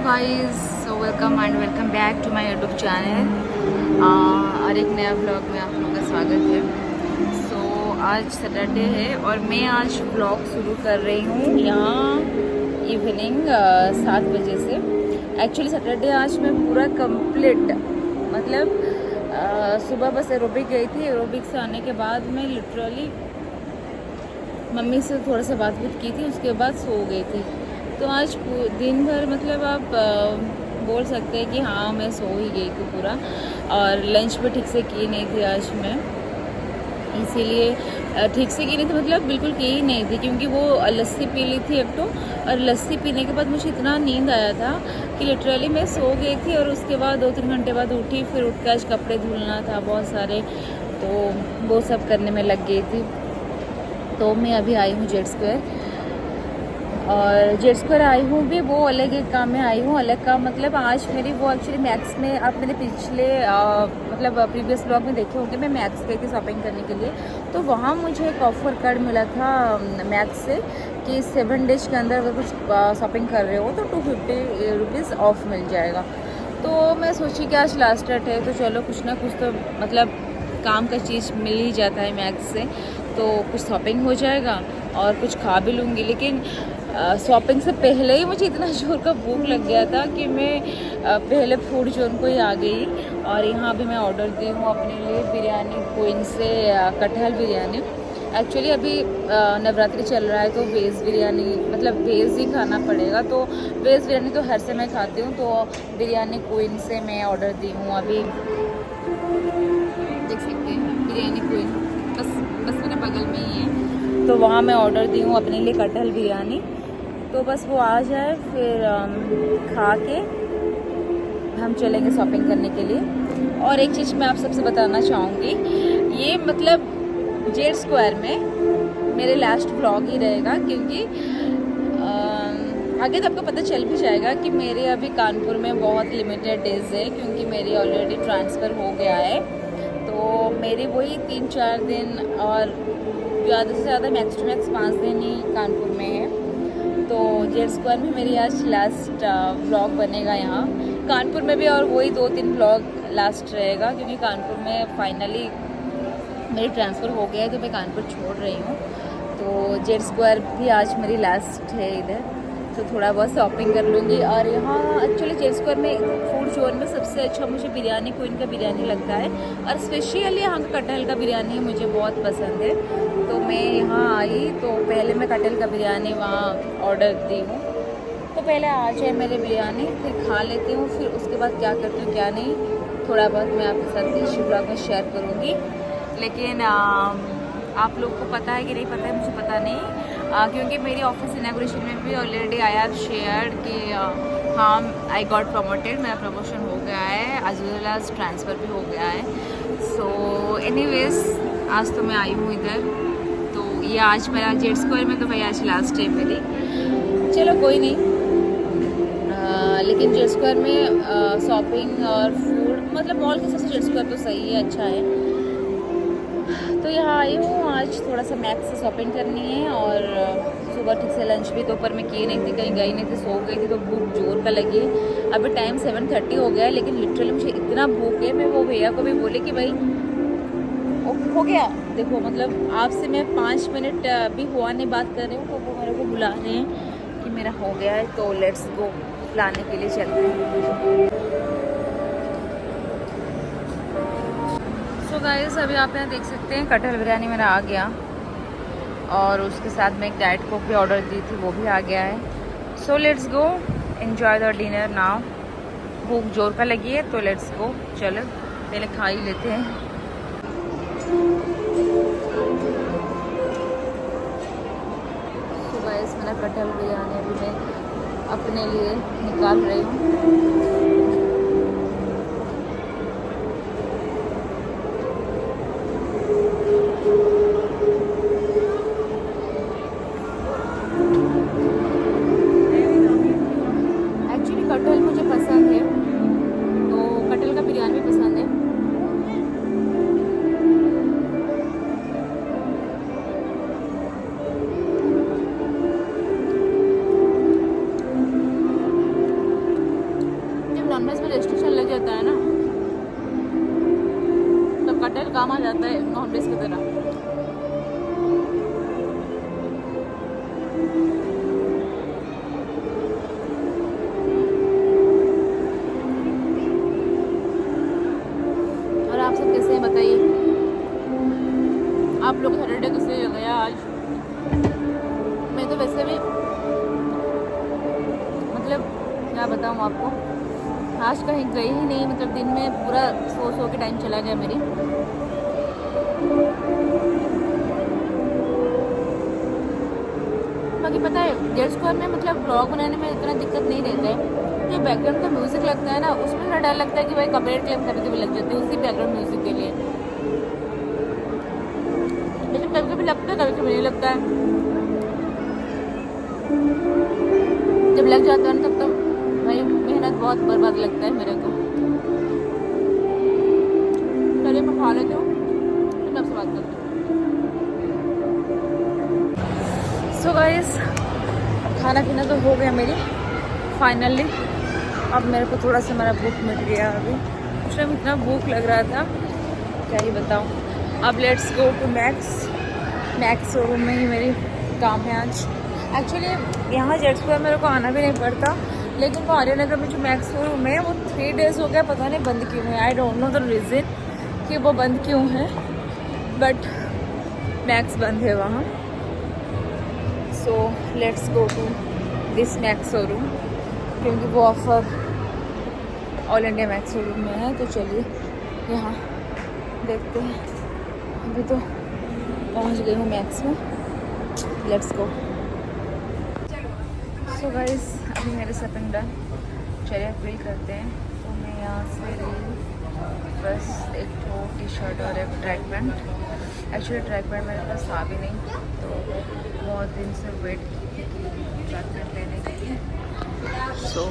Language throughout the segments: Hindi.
Guys, so welcome and welcome back to my YouTube channel और एक नया व्लॉग में आप लोगों का स्वागत है। सो आज सैटरडे है और मैं आज व्लॉग शुरू कर रही हूँ यहाँ इवनिंग 7 बजे से। एक्चुअली सैटरडे आज मैं पूरा कंप्लीट मतलब सुबह बस एरोबिक गई थी। एरोबिक से आने के बाद मैं लिटरली मम्मी से थोड़ा सा बात की थी, उसके बाद सो गई थी। तो आज दिन भर मतलब आप बोल सकते हैं कि हाँ मैं सो ही गई थी पूरा, और लंच भी ठीक से की नहीं थी आज मैं, इसीलिए ठीक से की नहीं थी मतलब बिल्कुल की ही नहीं थी, क्योंकि वो लस्सी पी ली थी एक तो, और लस्सी पीने के बाद मुझे इतना नींद आया था कि लिटरली मैं सो गई थी। और उसके बाद 2-3 घंटे बाद उठी, फिर उठ के आज कपड़े धुलना था बहुत सारे, तो वो सब करने में लग गई थी। तो मैं अभी आई हूँ जेड स्क्वायर, और जेड स्क्वायर आई हूँ भी वो अलग एक काम में आई हूँ। अलग काम मतलब आज मेरी वो एक्चुअली मैक्स में, आप मेरे पिछले मतलब प्रीवियस ब्लॉग में देखे होंगे, मैं मैक्स गई थी शॉपिंग करने के लिए। तो वहाँ मुझे एक ऑफ़र कार्ड मिला था मैक्स से कि 7 डेज के अंदर अगर कुछ शॉपिंग कर रहे हो तो 250 रुपीज़ ऑफ मिल जाएगा। तो मैं सोची कि आज लास्ट डेट है तो चलो कुछ ना कुछ तो मतलब काम का चीज़ मिल ही जाता है मैक्स से, तो कुछ शॉपिंग हो जाएगा और कुछ खा भी लूँगी। लेकिन शॉपिंग से पहले ही मुझे इतना जोर का भूख लग गया था कि मैं पहले फूड जोन को ही आ गई, और यहाँ भी मैं ऑर्डर दी हूँ अपने लिए बिरयानी क्वीन से कटहल बिरयानी। एक्चुअली अभी नवरात्रि चल रहा है तो वेज बिरयानी मतलब वेज ही खाना पड़ेगा, तो वेज बिरयानी तो हर समय खाती हूँ, तो बिरयानी क्वीन से मैं ऑर्डर दी हूँ। अभी देख सकते हैं बिरयानी क्वीन बस मेरे बगल में ही है, तो वहाँ मैं ऑर्डर दी हूँ अपने लिए कटहल बिरयानी। तो बस वो आ जाए फिर खा के हम चलेंगे शॉपिंग करने के लिए। और एक चीज़ मैं आप सबसे बताना चाहूँगी, ये मतलब जेड स्क्वायर में मेरे लास्ट व्लॉग ही रहेगा, क्योंकि आगे तो आपको पता चल भी जाएगा कि मेरे अभी कानपुर में बहुत लिमिटेड डेज है, क्योंकि मेरी ऑलरेडी ट्रांसफ़र हो गया है। तो मेरे वही 3-4 दिन और ज़्यादा से ज़्यादा मैक्स टू मैक्स 5 दिन ही कानपुर में है। तो जेड स्क्वायर में मेरी आज लास्ट व्लॉग बनेगा यहाँ कानपुर में भी, और वही 2-3 व्लॉग लास्ट रहेगा, क्योंकि कानपुर में फाइनली मेरी ट्रांसफ़र हो गया है तो मैं कानपुर छोड़ रही हूँ। तो जेड स्क्वायर भी आज मेरी लास्ट है इधर, तो थोड़ा बहुत शॉपिंग कर लूँगी। और यहाँ एक्चुअली जेड स्क्वायर में फूड जोन में सबसे अच्छा मुझे बिरयानी क्वीन का बिरयानी लगता है, और स्पेशली यहाँ का कटहल का बिरयानी मुझे बहुत पसंद है। तो मैं यहाँ आई तो पहले मैं कटहल का बिरयानी वहाँ ऑर्डर दी हूँ, तो पहले आ जाए मेरे बिरयानी, फिर खा लेती हूँ, फिर उसके बाद क्या करती हूँ क्या नहीं थोड़ा बहुत मैं आपके साथ इस ब्लॉग में शेयर करूँगी। लेकिन आप लोग को पता है कि नहीं पता है मुझे पता नहीं, क्योंकि मेरी ऑफिस इनॉग्रेशन में भी ऑलरेडी आई हैव शेयर्ड कि हाँ आई गॉट प्रमोटेड, मेरा प्रमोशन हो गया है, एज वेल एज ट्रांसफ़र भी हो गया है। सो एनीवेज आज तो मैं आई हूँ इधर, तो ये आज मेरा जेड स्क्वायर में तो भाई आज लास्ट टाइम मेरी, चलो कोई नहीं। लेकिन जेड स्क्वायर में शॉपिंग और फूड मतलब मॉल के हिसाब से जेड स्क्वायर तो सही है, अच्छा है। तो यहाँ आई हूँ आज थोड़ा सा मैक्स से शॉपिंग करनी है, और सुबह ठीक से लंच भी दोपहर में की नहीं थी, कहीं गई नहीं थी, सो गई थी, तो भूख जोर का लगी है। अभी टाइम 7:30 हो गया है, लेकिन लिटरली मुझे इतना भूख है, मैं वो भैया को भी बोले कि भाई हो गया देखो, मतलब आपसे मैं 5 मिनट भी हुआ नहीं बात कर रही हूँ, तो वो मेरे को बुला रहे हैं कि मेरा हो गया है, तो लेट्स गो लाने के लिए चलते हैं। तो गाइस अभी आप यहाँ देख सकते हैं कटहल बिरयानी मेरा आ गया, और उसके साथ मैं एक डाइट कोक भी ऑर्डर दी थी, वो भी आ गया है। सो let's go enjoy the dinner now. भूख जोर का लगी है तो लेट्स गो, चलो पहले खा ही लेते हैं। तो गाइस मेरा कटहल बिरयानी अभी मैं अपने लिए निकाल रही हूँ। कटहल मुझे पसंद है, तो कटहल का बिरयानी भी पसंद है। नॉनवेज में रेस्ट्रिक्शन लग जाता है ना, तब कटहल काम आ जाता है नॉनवेज की तरह। और आप सब कैसे हैं बताइए, आप लोग सैटरडे कैसे गया आज? मैं तो वैसे भी मतलब क्या बताऊँ आपको, आज कहीं गई ही नहीं, मतलब दिन में पूरा सो के टाइम चला गया मेरी। बाकी पता है जेड स्क्वायर में मतलब ब्लॉग बनाने में इतना दिक्कत नहीं रहता है, जो बैकग्राउंड का म्यूज़िक लगता है ना, उसमें थोड़ा डर लगता है कि भाई कॉपीराइट क्लेम कभी कभी लग जाती है उसी बैकग्राउंड म्यूज़िक के लिए। लेकिन कभी कभी लगता है, कभी कभी नहीं लगता है। जब लग जाता है ना तब तो भाई मेहनत बहुत बर्बाद लगता है मेरे को। चलिए मैं खा लेती हूँ, फिर मैं आपसे बात करती हूँ। सो गाइस, खाना पीना तो हो गया मेरी फाइनली। अब मेरे को थोड़ा सा मेरा भूख मिट गया। अभी उस टाइम इतना भूख लग रहा था क्या ही बताऊँ। अब let's go to Max showroom में ही मेरी काम है आज। एक्चुअली यहाँ जेड स्क्वायर मेरे को आना भी नहीं पड़ता, लेकिन वो आर्यनगर में जो मैक्स शोरूम है वो 3 डेज़ हो गया, पता नहीं बंद क्यों है। I don't know the reason कि वो बंद क्यों है, बट मैक्स बंद है वहाँ। So let's go to this Max showroom, क्योंकि वो offer all India Max showroom में है। तो चलिए यहाँ देखते हैं। अभी तो पहुँच गई हूँ मैक्स में, लेट्स गो। सो गाइस, अभी मेरे शॉपिंग डन, चलिए बिल करते हैं। तो मैं यहाँ से ली बस एक टी शर्ट और एक track pant. Actually track pant मेरे पास था भी नहीं, तो बहुत दिन से वेट ट्रैक पैंट लेने के लिए। सो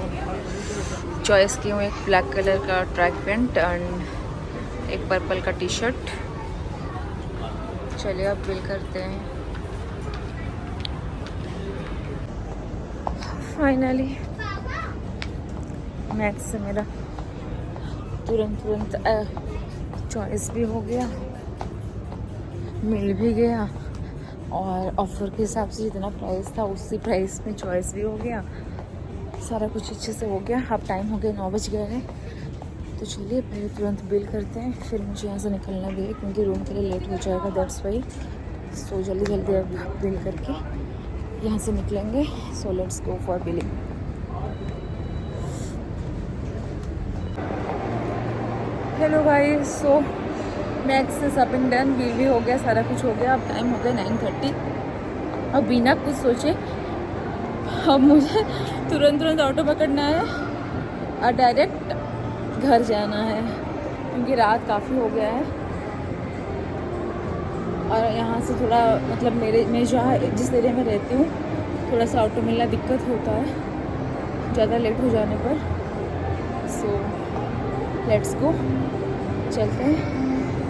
चॉइस की हूँ एक ब्लैक कलर का ट्रैक पैंट एंड एक पर्पल का टी शर्ट। चलिए अब बिल करते हैं। फाइनली मैक्स से मेरा तुरंत चॉइस भी हो गया, मिल भी गया, और ऑफ़र के हिसाब से जितना प्राइस था उसी प्राइस में चॉइस भी हो गया। सारा कुछ अच्छे से हो गया। अब टाइम हो गया 9 बज गए हैं। तो चलिए पहले तुरंत बिल करते हैं, फिर मुझे यहाँ से निकलना भी है क्योंकि रूम के लिए लेट हो जाएगा, दैट्स वाई। सो जल्दी अब बिल करके यहाँ से निकलेंगे। सो let's go for billing. Hello guys, so max से शॉपिंग डन, बिल भी हो गया, सारा कुछ हो गया। अब टाइम हो गया 9:30। अब बिना कुछ सोचे अब मुझे तुरंत ऑटो पकड़ना है और डायरेक्ट घर जाना है, क्योंकि रात काफ़ी हो गया है। और यहाँ से थोड़ा मतलब मैं जहाँ जिस एरिया में रहती हूँ थोड़ा सा ऑटो मिलना दिक्कत होता है ज़्यादा लेट हो जाने पर। सो लेट्स गो, चलते हैं,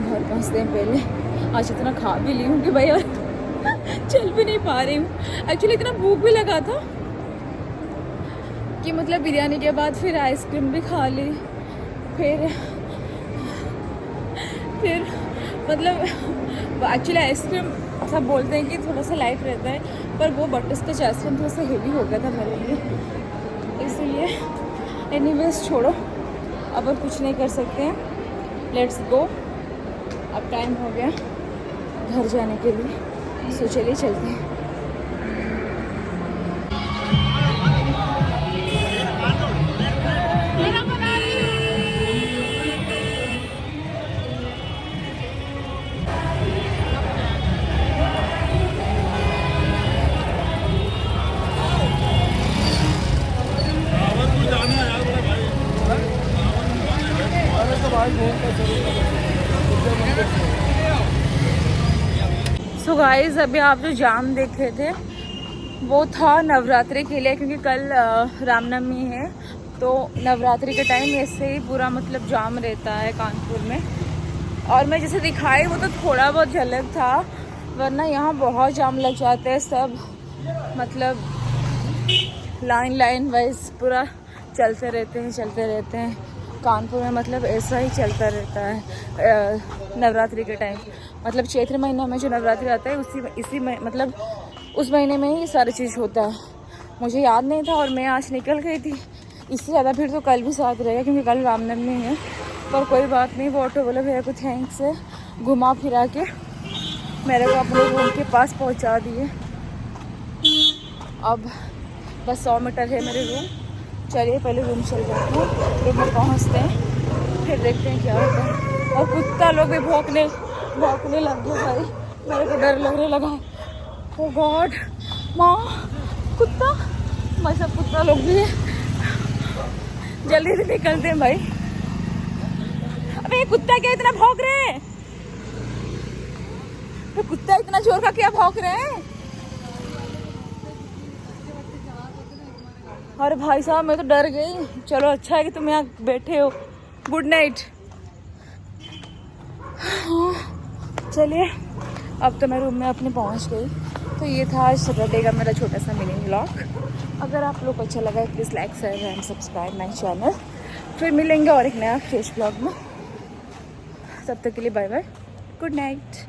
घर पहुँचते हैं। पहले आज इतना खा भी ली हूँ कि भाई और चल भी नहीं पा रही हूँ। एक्चुअली इतना भूख भी लगा था कि मतलब बिरयानी के बाद फिर आइसक्रीम भी खा ली, फिर मतलब एक्चुअली आइसक्रीम सब बोलते हैं कि थोड़ा सा लाइट रहता है, पर वो बटरस्कॉच आइसक्रीम थोड़ा सा हेवी हो गया था मेरे लिए, इसलिए एनीवेज छोड़ो, अब और कुछ नहीं कर सकते हैं। लेट्स गो, अब टाइम हो गया घर जाने के लिए। सो चलिए चलते हैं। सो गाइस, अभी आप जो जाम देख रहे थे वो था नवरात्रि के लिए, क्योंकि कल रामनवमी है, तो नवरात्रि के टाइम ऐसे ही पूरा मतलब जाम रहता है कानपुर में। और मैं जैसे दिखाई वो तो थोड़ा बहुत झलक था, वरना यहाँ बहुत जाम लग जाते हैं। सब मतलब लाइन वाइज पूरा चलते रहते हैं कानपुर में। मतलब ऐसा ही चलता रहता है नवरात्रि के टाइम। मतलब चैत्र महीना में जो नवरात्रि आता है इसी में मतलब उस महीने में ही सारी चीज़ होता है। मुझे याद नहीं था और मैं आज निकल गई थी। इससे ज़्यादा भीड़ तो कल भी साथ रहेगा क्योंकि कल रामनवमी है। पर कोई बात नहीं, वो ऑटो वाले भैया को थैंक्स है, घुमा फिरा के मेरे को अपने रूम के पास पहुंचा दिए। अब बस 100 मीटर है मेरे रूम। चलिए पहले रूम चल जाते हैं, रूम में पहुँचते हैं, फिर देखते हैं क्या होता है। और कुत्ता लोग भी भौंकने लग गए भाई, मेरे को डर लगने लगा। ओ गॉड माँ, कुत्ता, मैं सब कुत्ता लोग भी है। जल्दी से निकलते हैं भाई। अबे ये कुत्ता क्या इतना भौंक रहे हैं? तो कुत्ता इतना जोर का क्या भौंक रहे हैं? अरे भाई साहब मैं तो डर गई। चलो अच्छा है कि तुम यहाँ बैठे हो। Good night. चलिए अब तो मैं रूम में अपने पहुँच गई। तो ये था आज सैटरडे का मेरा छोटा सा मिनी व्लॉग। अगर आप लोग को अच्छा लगा है please like share and subscribe my channel. फिर मिलेंगे और एक नया फ्रेश व्लॉग में। तब तक के लिए बाय बाय, गुड नाइट।